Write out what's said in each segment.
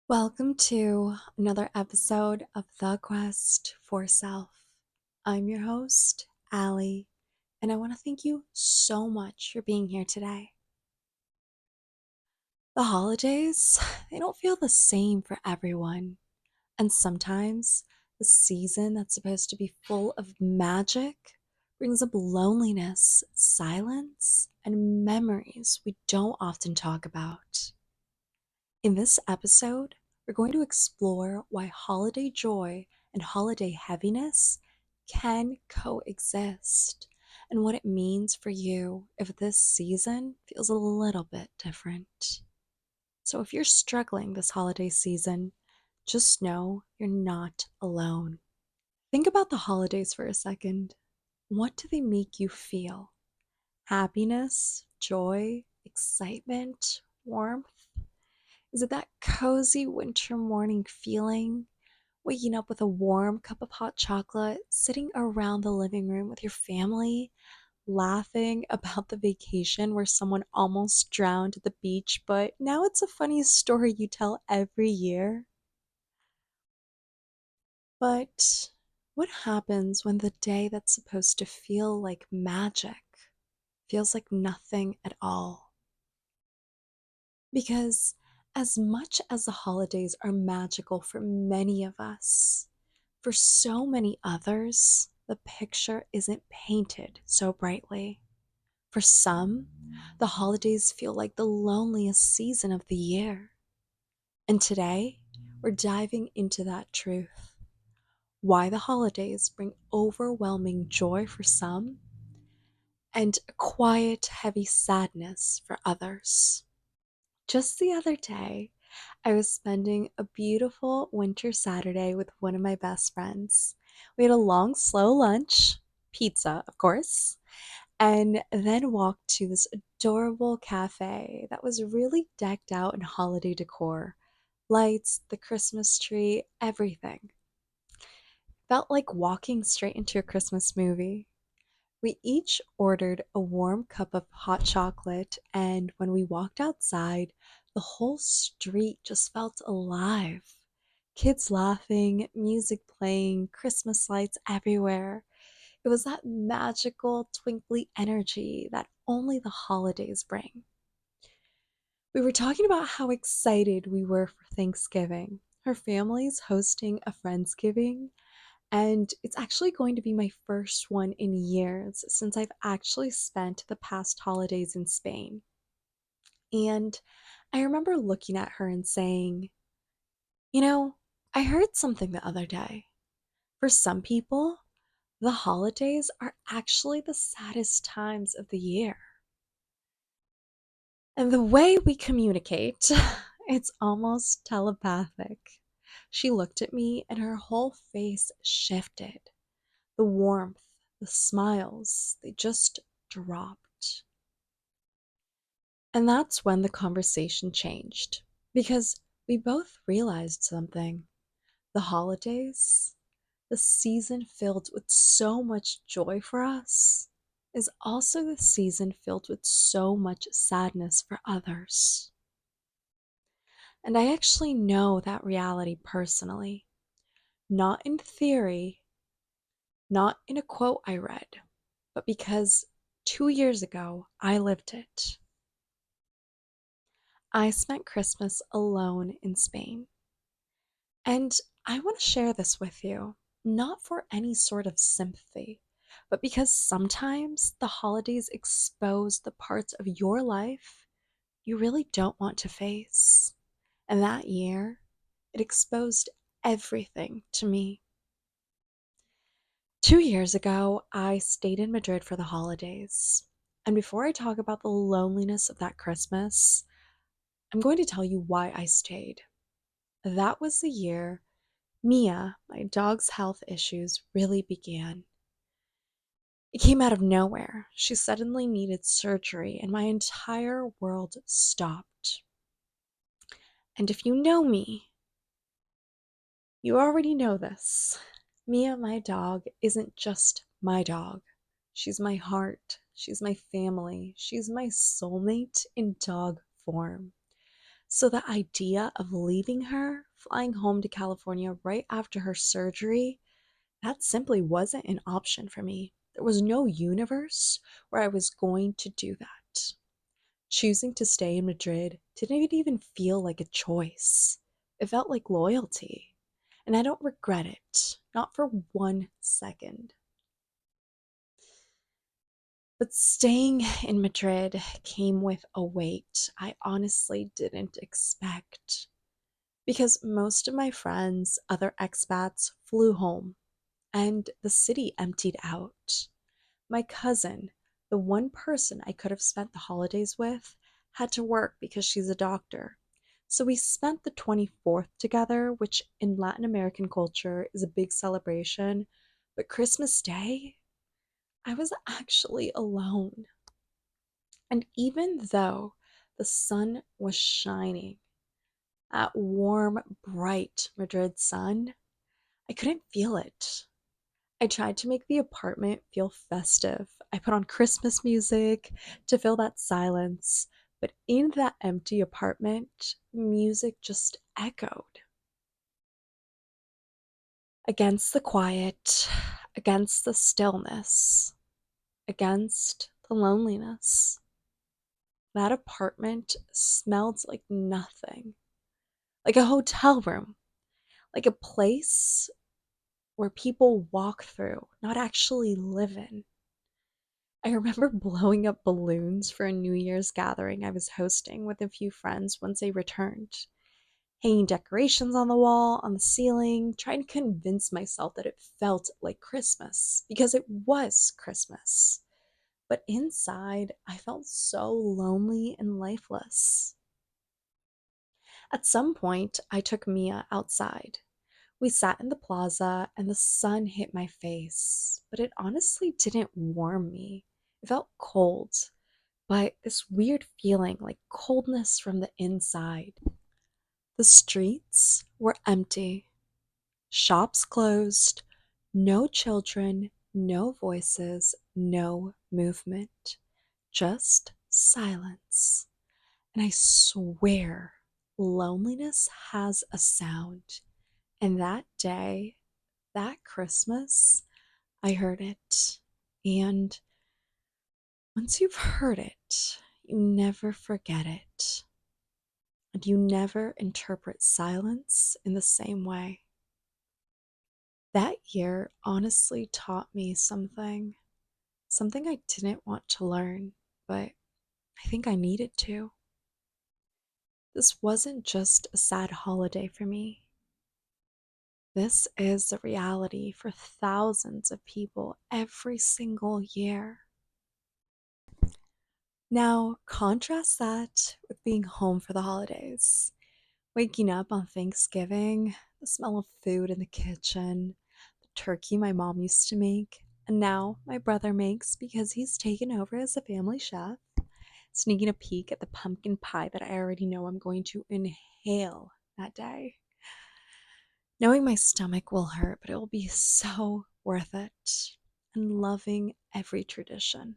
Welcome to another episode of The Quest for Self. I'm your host, Allie, and I want to thank you so much for being here today. The holidays, they don't feel the same for everyone, and sometimes the season that's supposed to be full of magic brings up loneliness, silence, and memories we don't often talk about. In this episode, we're going to explore why holiday joy and holiday heaviness can coexist and what it means for you if this season feels a little bit different. So, if you're struggling this holiday season, just know you're not alone. Think about the holidays for a second. What do they make you feel? Happiness, joy, excitement, warmth? Is it that cozy winter morning feeling? Waking up with a warm cup of hot chocolate, sitting around the living room with your family, laughing about the vacation where someone almost drowned at the beach, but now it's a funny story you tell every year? But what happens when the day that's supposed to feel like magic feels like nothing at all? Because as much as the holidays are magical for many of us, for so many others, the picture isn't painted so brightly. For some, the holidays feel like the loneliest season of the year. And today, we're diving into that truth. Why the holidays bring overwhelming joy for some and a quiet, heavy sadness for others. Just the other day, I was spending a beautiful winter Saturday with one of my best friends. We had a long, slow lunch, pizza, of course, and then walked to this adorable cafe that was really decked out in holiday decor. Lights, the Christmas tree, everything. Felt like walking straight into a Christmas movie. We each ordered a warm cup of hot chocolate, and when we walked outside, the whole street just felt alive. Kids laughing, music playing, Christmas lights everywhere. It was that magical, twinkly energy that only the holidays bring. We were talking about how excited we were for Thanksgiving. Her family's hosting a Friendsgiving, and it's actually going to be my first one in years since I've actually spent the past holidays in Spain. And I remember looking at her and saying, you know, I heard something the other day. For some people, the holidays are actually the saddest times of the year. And the way we communicate, it's almost telepathic. She looked at me and her whole face shifted. The warmth, the smiles, they just dropped. And that's when the conversation changed because we both realized something. The holidays, the season filled with so much joy for us, is also the season filled with so much sadness for others. And I actually know that reality personally, not in theory, not in a quote I read, but because 2 years ago I lived it. I spent Christmas alone in Spain. And I want to share this with you, not for any sort of sympathy, but because sometimes the holidays expose the parts of your life you really don't want to face. And that year, it exposed everything to me. 2 years ago, I stayed in Madrid for the holidays. And before I talk about the loneliness of that Christmas, I'm going to tell you why I stayed. That was the year Mia, my dog's health issues, really began. It came out of nowhere. She suddenly needed surgery, and my entire world stopped. And if you know me, you already know this. Mia, my dog, isn't just my dog. She's my heart. She's my family. She's my soulmate in dog form. So the idea of leaving her, flying home to California right after her surgery, that simply wasn't an option for me. There was no universe where I was going to do that. Choosing to stay in Madrid didn't even feel like a choice. It felt like loyalty. And I don't regret it, not for 1 second. But staying in Madrid came with a weight I honestly didn't expect. Because most of my friends, other expats, flew home, and the city emptied out. My cousin, the one person I could have spent the holidays with, had to work because she's a doctor. So we spent the 24th together, which in Latin American culture is a big celebration. But Christmas Day, I was actually alone. And even though the sun was shining, that warm, bright Madrid sun, I couldn't feel it. I tried to make the apartment feel festive. I put on Christmas music to fill that silence, but in that empty apartment, music just echoed against the quiet, against the stillness, against the loneliness. That apartment smelled like nothing, like a hotel room, like a place where people walk through, not actually live in. I remember blowing up balloons for a New Year's gathering I was hosting with a few friends once they returned, hanging decorations on the wall, on the ceiling, trying to convince myself that it felt like Christmas, because it was Christmas. But inside, I felt so lonely and lifeless. At some point, I took Mia outside. We sat in the plaza and the sun hit my face, but it honestly didn't warm me. It felt cold, but this weird feeling like coldness from the inside. The streets were empty, shops closed, no children, no voices, no movement, just silence. And I swear, loneliness has a sound. And that day, that Christmas, I heard it. And once you've heard it, you never forget it. And you never interpret silence in the same way. That year honestly taught me something I didn't want to learn, but I think I needed to. This wasn't just a sad holiday for me. This is the reality for thousands of people every single year. Now, contrast that with being home for the holidays. Waking up on Thanksgiving, the smell of food in the kitchen, the turkey my mom used to make, and now my brother makes because he's taken over as a family chef, sneaking a peek at the pumpkin pie that I already know I'm going to inhale that day. Knowing my stomach will hurt, but it will be so worth it. And loving every tradition.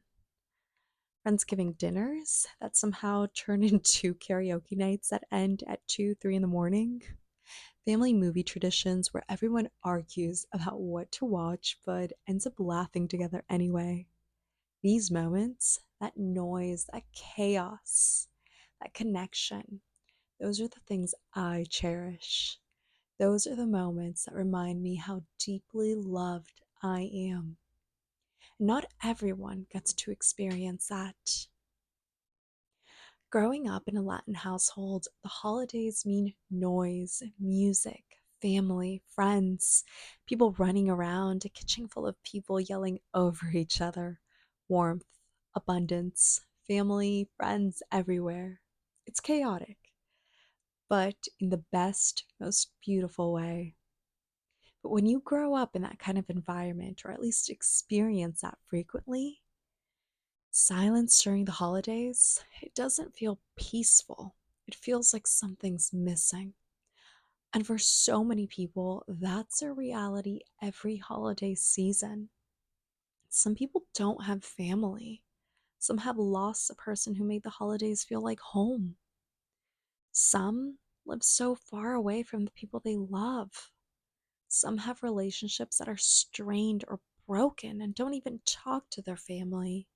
Friendsgiving dinners that somehow turn into karaoke nights that end at 2, 3 in the morning. Family movie traditions where everyone argues about what to watch but ends up laughing together anyway. These moments, that noise, that chaos, that connection, those are the things I cherish. Those are the moments that remind me how deeply loved I am. Not everyone gets to experience that. Growing up in a Latin household, the holidays mean noise, music, family, friends, people running around, a kitchen full of people yelling over each other, warmth, abundance, family, friends everywhere. It's chaotic, but in the best, most beautiful way. But when you grow up in that kind of environment, or at least experience that frequently, silence during the holidays, it doesn't feel peaceful. It feels like something's missing. And for so many people, that's a reality every holiday season. Some people don't have family. Some have lost a person who made the holidays feel like home. Some live so far away from the people they love. Some have relationships that are strained or broken and don't even talk to their family.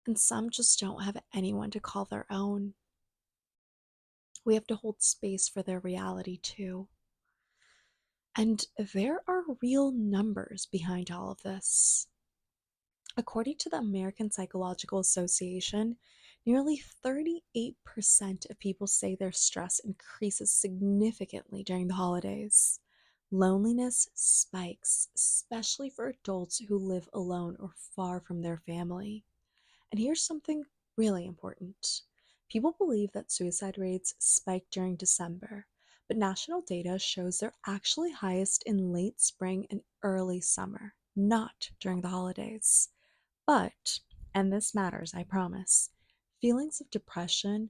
And some just don't have anyone to call their own. We have to hold space for their reality too. And there are real numbers behind all of this. According to the American Psychological Association, nearly 38% of people say their stress increases significantly during the holidays. Loneliness spikes, especially for adults who live alone or far from their family. And here's something really important. People believe that suicide rates spike during December, but national data shows they're actually highest in late spring and early summer, not during the holidays. But, and this matters, I promise, feelings of depression,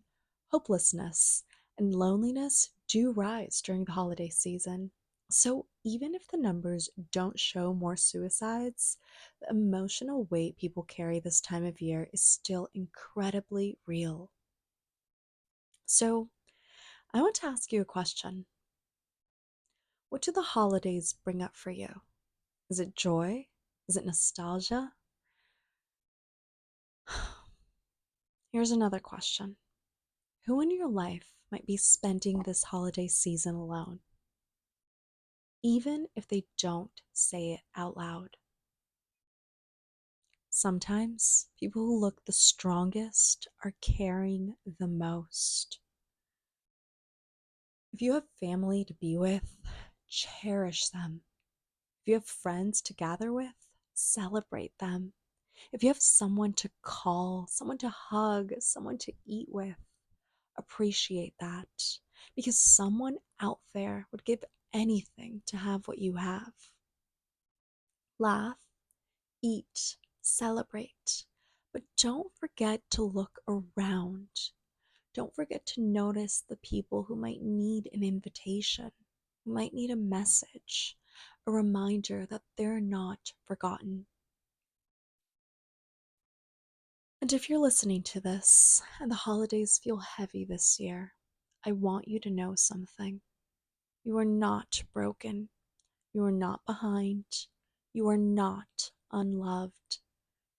hopelessness, and loneliness do rise during the holiday season. So, even if the numbers don't show more suicides, the emotional weight people carry this time of year is still incredibly real. So, I want to ask you a question. What do the holidays bring up for you? Is it joy? Is it nostalgia? Here's another question. Who in your life might be spending this holiday season alone, even if they don't say it out loud? Sometimes people who look the strongest are carrying the most. If you have family to be with, cherish them. If you have friends to gather with, celebrate them. If you have someone to call, someone to hug, someone to eat with, appreciate that, because someone out there would give anything to have what you have. Laugh, eat, celebrate, but don't forget to look around. Don't forget to notice the people who might need an invitation, who might need a message, a reminder that they're not forgotten. And if you're listening to this and the holidays feel heavy this year, I want you to know something. You are not broken. You are not behind. You are not unloved.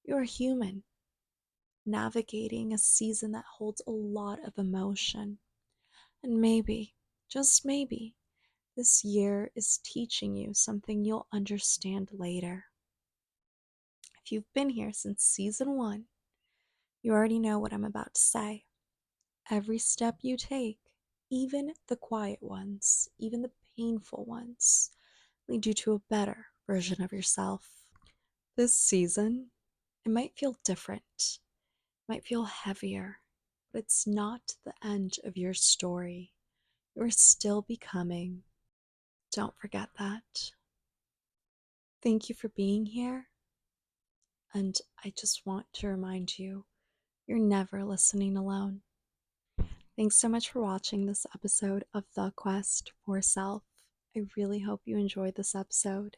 You are human, navigating a season that holds a lot of emotion. And maybe, just maybe, this year is teaching you something you'll understand later. If you've been here since season one, you already know what I'm about to say. Every step you take, even the quiet ones, even the painful ones, lead you to a better version of yourself. This season, it might feel different, it might feel heavier, but it's not the end of your story. You're still becoming. Don't forget that. Thank you for being here, and I just want to remind you you're never listening alone. Thanks so much for watching this episode of The Quest for Self. I really hope you enjoyed this episode.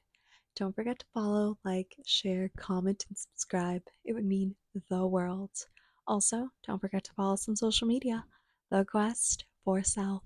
Don't forget to follow, like, share, comment, and subscribe. It would mean the world. Also, don't forget to follow us on social media. The Quest for Self.